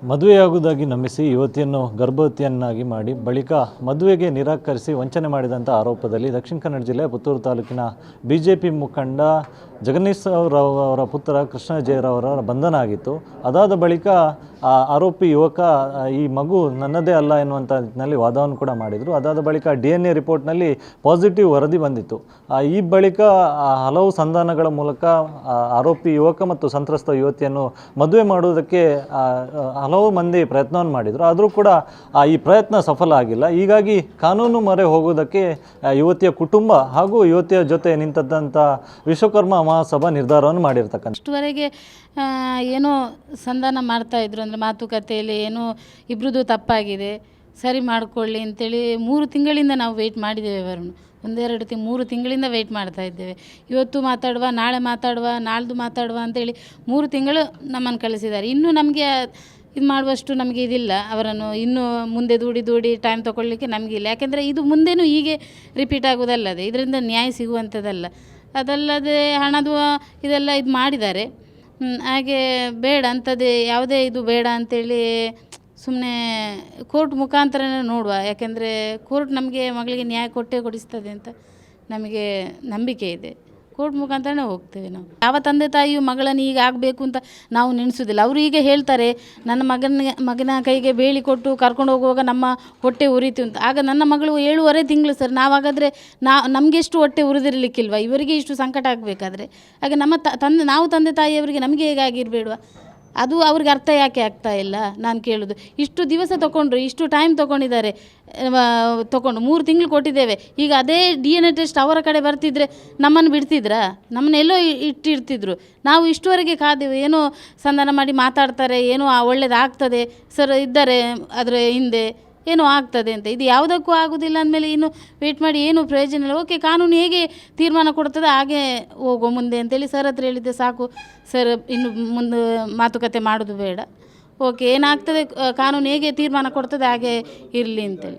ಮದುವೆಯಾಗುವುದಾಗಿ ನಂಬಿಸಿ ಯುವತಿಯನ್ನು ಗರ್ಭವತಿಯನ್ನಾಗಿ ಮಾಡಿ ಬಳಿಕ ಮದುವೆಗೆ ನಿರಾಕರಿಸಿ ವಂಚನೆ ಮಾಡಿದಂಥ ಆರೋಪದಲ್ಲಿ ದಕ್ಷಿಣ ಕನ್ನಡ ಜಿಲ್ಲೆ ಪುತ್ತೂರು ತಾಲೂಕಿನ ಬಿಜೆಪಿ ಮುಖಂಡ ಜಗದೀಶ್ ರಾವ್ ಅವರ ಪುತ್ರ ಕೃಷ್ಣ ಜಯರಾವ್ ಅವರ ಬಂಧನ ಆಗಿತ್ತು. ಅದಾದ ಬಳಿಕ ಆರೋಪಿ ಯುವಕ ಈ ಮಗು ನನ್ನದೇ ಅಲ್ಲ ಎನ್ನುವಂಥ ನಿಟ್ಟಿನಲ್ಲಿ ವಾದವನ್ನು ಕೂಡ ಮಾಡಿದರು. ಅದಾದ ಬಳಿಕ DNA ರಿಪೋರ್ಟ್ನಲ್ಲಿ ಪಾಸಿಟಿವ್ ವರದಿ ಬಂದಿತ್ತು. ಈ ಬಳಿಕ ಹಲವು ಸಂಧಾನಗಳ ಮೂಲಕ ಆರೋಪಿ ಯುವಕ ಮತ್ತು ಸಂತ್ರಸ್ತ ಯುವತಿಯನ್ನು ಮದುವೆ ಮಾಡುವುದಕ್ಕೆ ಹಲವು ಮಂದಿ ಪ್ರಯತ್ನವನ್ನು ಮಾಡಿದರು. ಆದರೂ ಕೂಡ ಈ ಪ್ರಯತ್ನ ಸಫಲ ಆಗಿಲ್ಲ. ಹೀಗಾಗಿ ಕಾನೂನು ಮೊರೆ ಹೋಗುವುದಕ್ಕೆ ಯುವತಿಯ ಕುಟುಂಬ ಹಾಗೂ ಯುವತಿಯ ಜೊತೆ ನಿಂತಂಥ ವಿಶ್ವಕರ್ಮ ಮಹಾಸಭಾ ನಿರ್ಧಾರವನ್ನು ಮಾಡಿರ್ತಕ್ಕಂಥ ಅಷ್ಟುವರೆಗೆ ಏನೋ ಸಂಧಾನ ಮಾಡ್ತಾಯಿದ್ರು, ಅಂದರೆ ಮಾತುಕತೆಯಲ್ಲಿ ಏನೋ ಇಬ್ಬರದು ತಪ್ಪಾಗಿದೆ ಸರಿ ಮಾಡಿಕೊಳ್ಳಿ ಅಂತೇಳಿ 3 ತಿಂಗಳಿಂದ ನಾವು ವೆಯ್ಟ್ ಮಾಡಿದ್ದೇವೆ. ವರುಣ್ 3 ತಿಂಗಳಿಂದ ವೆಯ್ಟ್ ಮಾಡ್ತಾ ಇದ್ದೇವೆ. ಇವತ್ತು ಮಾತಾಡುವ, ನಾಳೆ ಮಾತಾಡುವ, ನಾಳ್ದು ಮಾತಾಡುವ ಅಂತೇಳಿ 3 ತಿಂಗಳು ನಮ್ಮನ್ನು ಕಳಿಸಿದ್ದಾರೆ. ಇನ್ನೂ ನಮಗೆ ಇದು ಮಾಡುವಷ್ಟು ನಮಗೆ ಇದಿಲ್ಲ. ಅವರನ್ನು ಇನ್ನೂ ಮುಂದೆ ದೂಡಿ ಟೈಮ್ ತೊಗೊಳ್ಳಿಕ್ಕೆ ನಮಗಿಲ್ಲ. ಯಾಕೆಂದರೆ ಇದು ಮುಂದೇನೂ ಹೀಗೆ ರಿಪೀಟ್ ಆಗೋದಲ್ಲದೆ ಇದರಿಂದ ನ್ಯಾಯ ಸಿಗುವಂಥದ್ದಲ್ಲ. ಅದಲ್ಲದೆ ಹಣದ ಇದೆಲ್ಲ ಇದು ಮಾಡಿದ್ದಾರೆ. ಹಾಗೆ ಬೇಡ ಅಂಥದ್ದೇ ಯಾವುದೇ ಇದು ಬೇಡ ಅಂಥೇಳಿ ಸುಮ್ಮನೆ ಕೋರ್ಟ್ ಮುಖಾಂತರನೇ ನೋಡುವ. ಯಾಕೆಂದರೆ ಕೋರ್ಟ್ ನಮಗೆ ಮಗಳಿಗೆ ನ್ಯಾಯ ಕೊಡಿಸ್ತದೆ ಅಂತ ನಮಗೆ ನಂಬಿಕೆ ಇದೆ. ಕೋರ್ಟ್ ಮುಖಾಂತರನೇ ಹೋಗ್ತೇವೆ ನಾವು. ಯಾವ ತಂದೆ ತಾಯಿಯು ಮಗಳನ್ನು ಈಗ ಆಗಬೇಕು ಅಂತ ನಾವು ನೆನೆಸೋದಿಲ್ಲ. ಅವರು ಈಗ ಹೇಳ್ತಾರೆ, ನನ್ನ ಮಗನ ಕೈಗೆ ಬೇಳಿ ಕೊಟ್ಟು ಕರ್ಕೊಂಡು ಹೋಗುವಾಗ ನಮ್ಮ ಹೊಟ್ಟೆ ಉರಿತು ಅಂತ. ಆಗ ನನ್ನ ಮಗಳು 7.5 ತಿಂಗಳು ಸರ್. ನಾವಾಗಾದರೆ ನಮಗೆ ಎಷ್ಟು ಹೊಟ್ಟೆ ಉರಿದಿರಲಿಕ್ಕಿಲ್ವ, ಇವರಿಗೆ ಇಷ್ಟು ಸಂಕಟ ಆಗಬೇಕಾದ್ರೆ. ಹಾಗೆ ನಮ್ಮ ನಾವು ತಂದೆ ತಾಯಿಯವರಿಗೆ ನಮಗೆ ಹೇಗಾಗಿರಬೇಡುವ? ಅದು ಅವ್ರಿಗೆ ಅರ್ಥ ಯಾಕೆ ಆಗ್ತಾ ಇಲ್ಲ ನಾನು ಕೇಳೋದು. ಇಷ್ಟು ದಿವಸ ತೊಗೊಂಡ್ರು, ಇಷ್ಟು ಟೈಮ್ ತೊಗೊಂಡಿದ್ದಾರೆ, ತೊಗೊಂಡು 3 ತಿಂಗಳು ಕೊಟ್ಟಿದ್ದೇವೆ. ಈಗ ಅದೇ DNA ಟೆಸ್ಟ್ ಅವರ ಕಡೆ ಬರ್ತಿದ್ರೆ ನಮ್ಮನ್ನು ಬಿಡ್ತಿದ್ರಾ? ನಮ್ಮನ್ನೆಲ್ಲೋ ಇಟ್ಟಿರ್ತಿದ್ರು. ನಾವು ಇಷ್ಟುವರೆಗೆ ಕಾದೆವು. ಏನೋ ಸಂಧಾನ ಮಾಡಿ ಮಾತಾಡ್ತಾರೆ, ಏನೋ ಒಳ್ಳೇದಾಗ್ತದೆ ಸರ್ ಇದ್ದಾರೆ ಅದರ ಹಿಂದೆ, ಏನೋ ಆಗ್ತದೆ ಅಂತ. ಇದು ಯಾವುದಕ್ಕೂ ಆಗೋದಿಲ್ಲ ಅಂದಮೇಲೆ ಇನ್ನು ವೆಯ್ಟ್ ಮಾಡಿ ಏನು ಪ್ರಯೋಜನ ಇಲ್ಲ. ಓಕೆ, ಕಾನೂನು ಹೇಗೆ ತೀರ್ಮಾನ ಕೊಡ್ತದೆ ಹಾಗೆ ಹೋಗೋ ಮುಂದೆ ಅಂತೇಳಿ ಸರ್ ಹತ್ರ ಹೇಳಿದ್ದೆ. ಸಾಕು ಸರ್, ಇನ್ನು ಮುಂದೆ ಮಾತುಕತೆ ಮಾಡೋದು ಬೇಡ. ಓಕೆ, ಏನಾಗ್ತದೆ ಕಾನೂನು ಹೇಗೆ ತೀರ್ಮಾನ ಕೊಡ್ತದೆ ಹಾಗೆ ಇರಲಿ ಅಂತೇಳಿ.